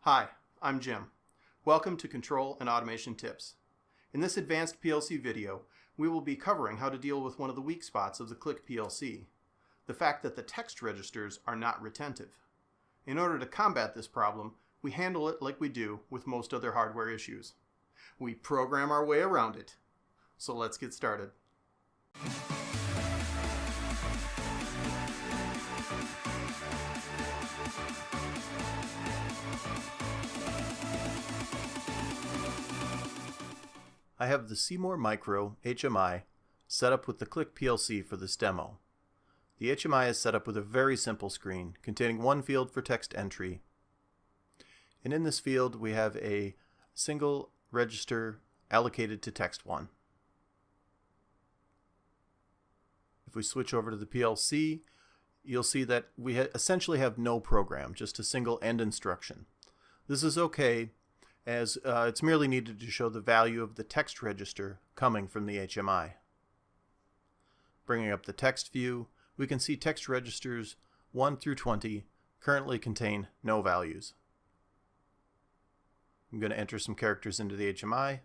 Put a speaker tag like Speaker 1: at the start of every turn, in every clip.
Speaker 1: Hi, I'm Jim. Welcome to Control and Automation Tips. In this advanced PLC video, we will be covering how to deal with one of the weak spots of the CLICK PLC, the fact that the text registers are not retentive. In order to combat this problem, we handle it like we do with most other hardware issues. We program our way around it. So let's get started. I have the Seymour Micro HMI set up with the CLICK PLC for this demo. The HMI is set up with a very simple screen containing one field for text entry. And in this field we have a single register allocated to text 1. If we switch over to the PLC, you'll see that we essentially have no program, just a single end instruction. This is okay, as it's merely needed to show the value of the text register coming from the HMI. Bringing up the text view, we can see text registers 1 through 20 currently contain no values. I'm going to enter some characters into the HMI.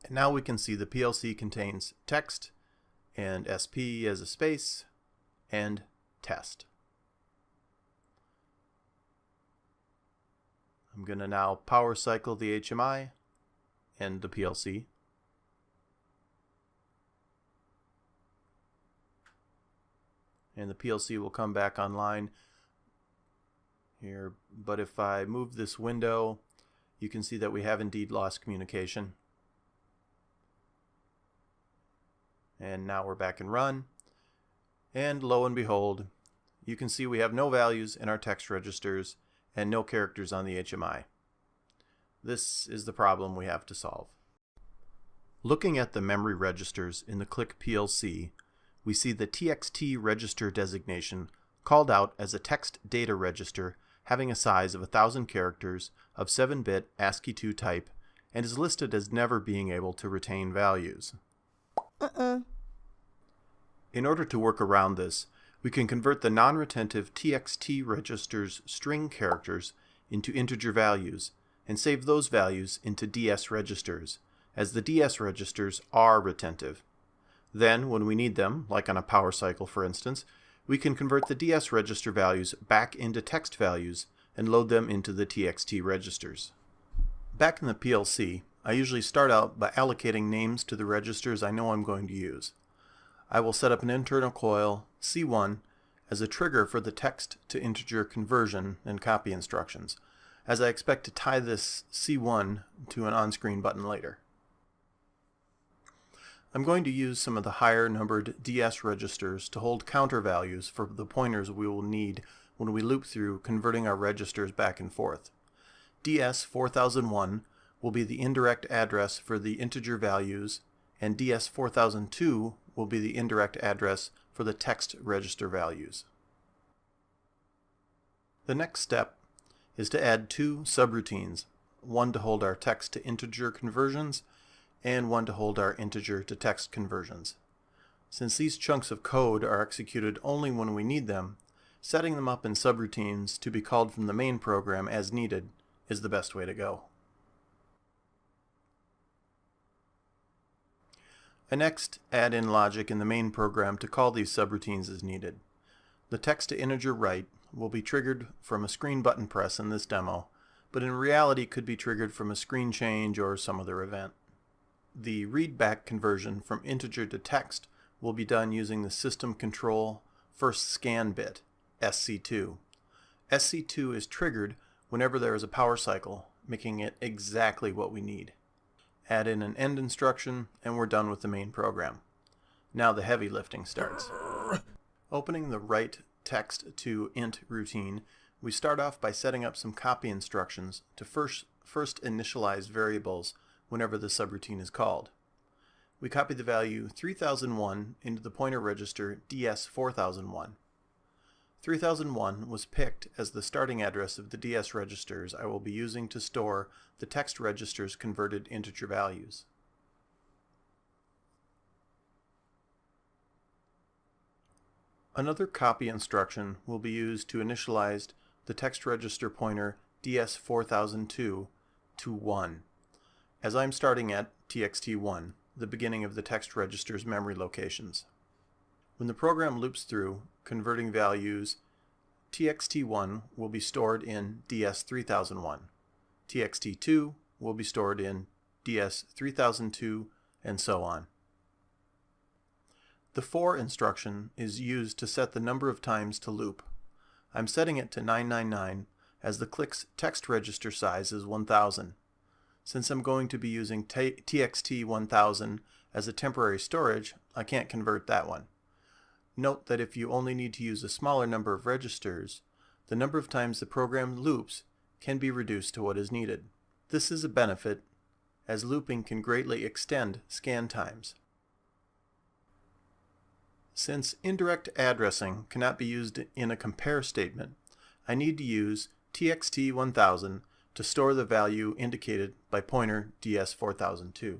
Speaker 1: And now we can see the PLC contains text and SP as a space and test. I'm going to now power cycle the HMI and the PLC. And the PLC will come back online here, but if I move this window, you can see that we have indeed lost communication. And now we're back in run, and lo and behold, you can see we have no values in our text registers and no characters on the HMI. This is the problem we have to solve. Looking at the memory registers in the CLICK PLC, we see the TXT register designation called out as a text data register having a size of 1,000 characters of 7-bit ASCII2 type and is listed as never being able to retain values. In order to work around this, we can convert the non-retentive TXT register's string characters into integer values and save those values into DS registers, as the DS registers are retentive. Then, when we need them, like on a power cycle for instance, we can convert the DS register values back into text values and load them into the TXT registers. Back in the PLC, I usually start out by allocating names to the registers I know I'm going to use. I will set up an internal coil, C1, as a trigger for the text to integer conversion and copy instructions, as I expect to tie this C1 to an on-screen button later. I'm going to use some of the higher numbered DS registers to hold counter values for the pointers we will need when we loop through converting our registers back and forth. DS 4001 will be the indirect address for the integer values, and DS 4002 will be the indirect address for the text register values. The next step is to add 2 subroutines, one to hold our text to integer conversions and one to hold our integer to text conversions. Since these chunks of code are executed only when we need them, setting them up in subroutines to be called from the main program as needed is the best way to go. I next add in logic in the main program to call these subroutines as needed. The text to integer write will be triggered from a screen button press in this demo, but in reality could be triggered from a screen change or some other event. The read back conversion from integer to text will be done using the system control first scan bit, SC2. SC2 is triggered whenever there is a power cycle, making it exactly what we need. Add in an end instruction, and we're done with the main program. Now the heavy lifting starts. Opening the write text to int routine, we start off by setting up some copy instructions to first initialize variables whenever the subroutine is called. We copy the value 3001 into the pointer register DS 4001. 3001 was picked as the starting address of the DS registers I will be using to store the text register's converted integer values. Another copy instruction will be used to initialize the text register pointer DS4002 to 1, as I'm starting at TXT1, the beginning of the text register's memory locations. When the program loops through, converting values, TXT1 will be stored in DS3001, TXT2 will be stored in DS3002, and so on. The for instruction is used to set the number of times to loop. I'm setting it to 999 as the CLICK's text register size is 1000. Since I'm going to be using TXT1000 as a temporary storage, I can't convert that one. Note that if you only need to use a smaller number of registers, the number of times the program loops can be reduced to what is needed. This is a benefit, as looping can greatly extend scan times. Since indirect addressing cannot be used in a compare statement, I need to use TXT1000 to store the value indicated by pointer DS4002.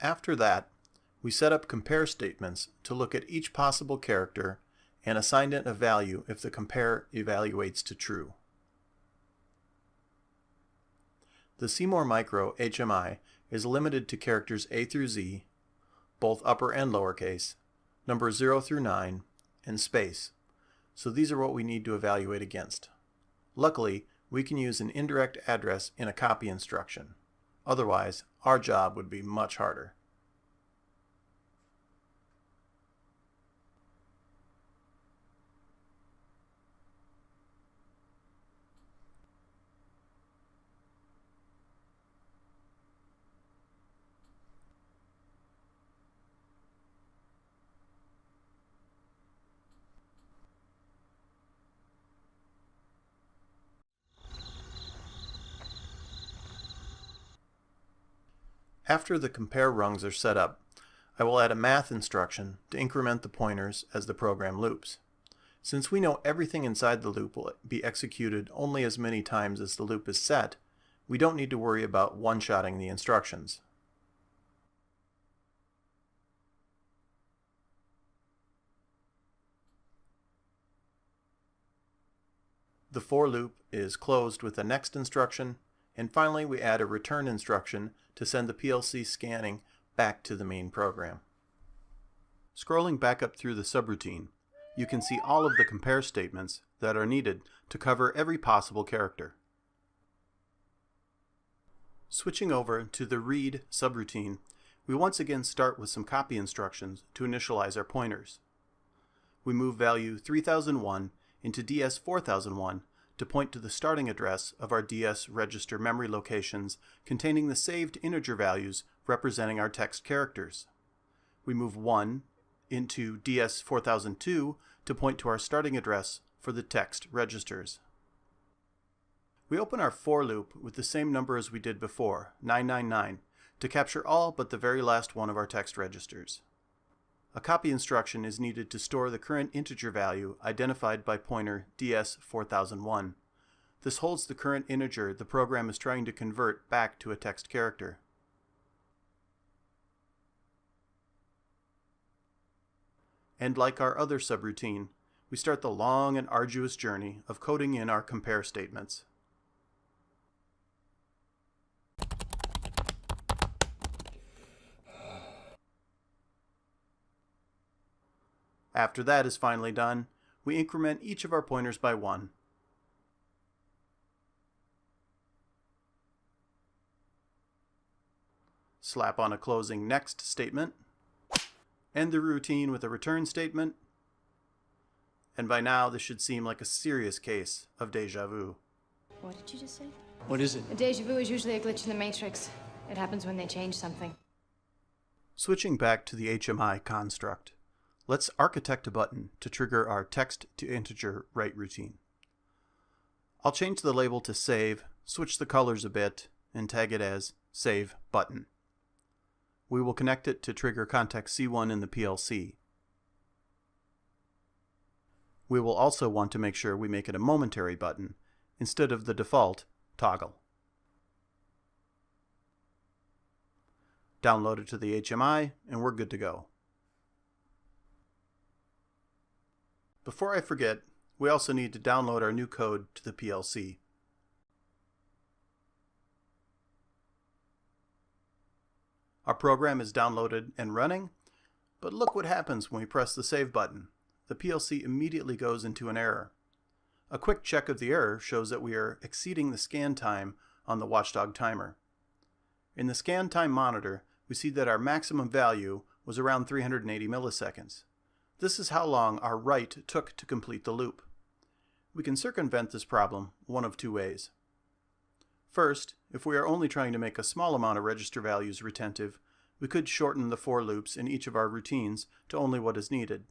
Speaker 1: After that, we set up compare statements to look at each possible character and assign it a value if the compare evaluates to true. The Seymour Micro HMI is limited to characters A through Z, both upper and lowercase, numbers 0 through 9, and space, so these are what we need to evaluate against. Luckily, we can use an indirect address in a copy instruction. Otherwise, our job would be much harder. After the compare rungs are set up, I will add a math instruction to increment the pointers as the program loops. Since we know everything inside the loop will be executed only as many times as the loop is set, we don't need to worry about one-shotting the instructions. The for loop is closed with the next instruction, and finally we add a return instruction to send the PLC scanning back to the main program. Scrolling back up through the subroutine, you can see all of the compare statements that are needed to cover every possible character. Switching over to the read subroutine, we once again start with some copy instructions to initialize our pointers. We move value 3001 into DS4001 to point to the starting address of our DS register memory locations containing the saved integer values representing our text characters. We move 1 into DS4002 to point to our starting address for the text registers. We open our for loop with the same number as we did before, 999, to capture all but the very last one of our text registers. A copy instruction is needed to store the current integer value identified by pointer DS4001. This holds the current integer the program is trying to convert back to a text character. And like our other subroutine, we start the long and arduous journey of coding in our compare statements. After that is finally done, we increment each of our pointers by 1. Slap on a closing next statement, end the routine with a return statement, and by now this should seem like a serious case of déjà vu.
Speaker 2: What did you just say?
Speaker 3: What is it?
Speaker 2: A déjà vu is usually a glitch in the matrix. It happens when they change something.
Speaker 1: Switching back to the HMI construct, let's architect a button to trigger our text-to-integer write routine. I'll change the label to Save, switch the colors a bit, and tag it as Save Button. we will connect it to trigger context C1 in the PLC. We will also want to make sure we make it a momentary button instead of the default toggle. Download it to the HMI and we're good to go. Before I forget, we also need to download our new code to the PLC. Our program is downloaded and running, but look what happens when we press the save button. The PLC immediately goes into an error. A quick check of the error shows that we are exceeding the scan time on the watchdog timer. In the scan time monitor, we see that our maximum value was around 380 milliseconds. This is how long our write took to complete the loop. We can circumvent this problem one of two ways. First, if we are only trying to make a small amount of register values retentive, we could shorten the for loops in each of our routines to only what is needed.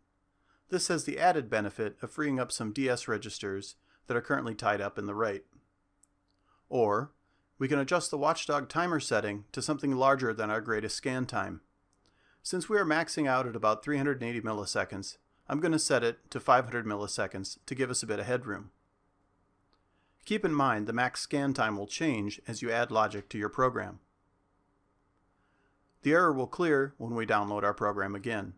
Speaker 1: This has the added benefit of freeing up some DS registers that are currently tied up in the write. Or, we can adjust the watchdog timer setting to something larger than our greatest scan time. Since we are maxing out at about 380 milliseconds, I'm going to set it to 500 milliseconds to give us a bit of headroom. Keep in mind the max scan time will change as you add logic to your program. The error will clear when we download our program again.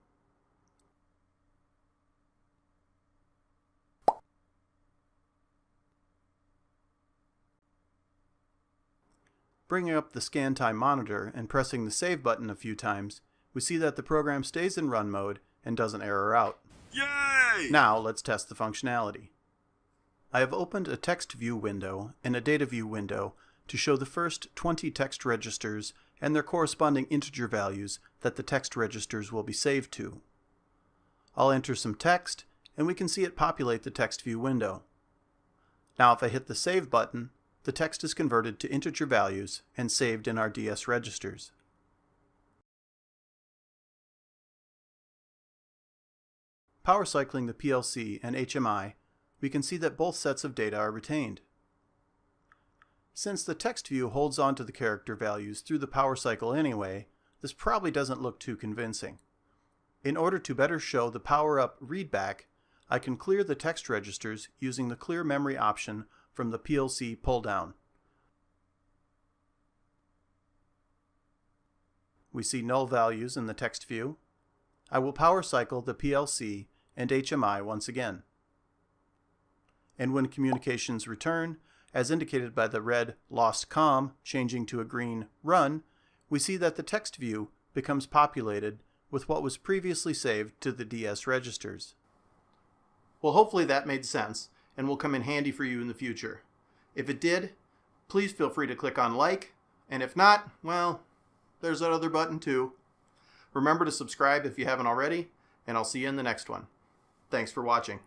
Speaker 1: Bringing up the scan time monitor and pressing the save button a few times, we see that the program stays in run mode and doesn't error out.
Speaker 3: Yay!
Speaker 1: Now let's test the functionality. I have opened a text view window and a data view window to show the first 20 text registers and their corresponding integer values that the text registers will be saved to. I'll enter some text and we can see it populate the text view window. Now if I hit the save button, the text is converted to integer values and saved in our DS registers. Power cycling the PLC and HMI, we can see that both sets of data are retained. Since the text view holds on to the character values through the power cycle anyway, this probably doesn't look too convincing. In order to better show the power-up readback, I can clear the text registers using the clear memory option from the PLC pull-down. We see null values in the text view. I will power cycle the PLC and HMI once again. And when communications return, as indicated by the red lost comm changing to a green run, we see that the text view becomes populated with what was previously saved to the DS registers. Well, hopefully that made sense and will come in handy for you in the future. If it did, please feel free to click on like, and if not, well, there's that other button too. Remember to subscribe if you haven't already, and I'll see you in the next one. Thanks for watching.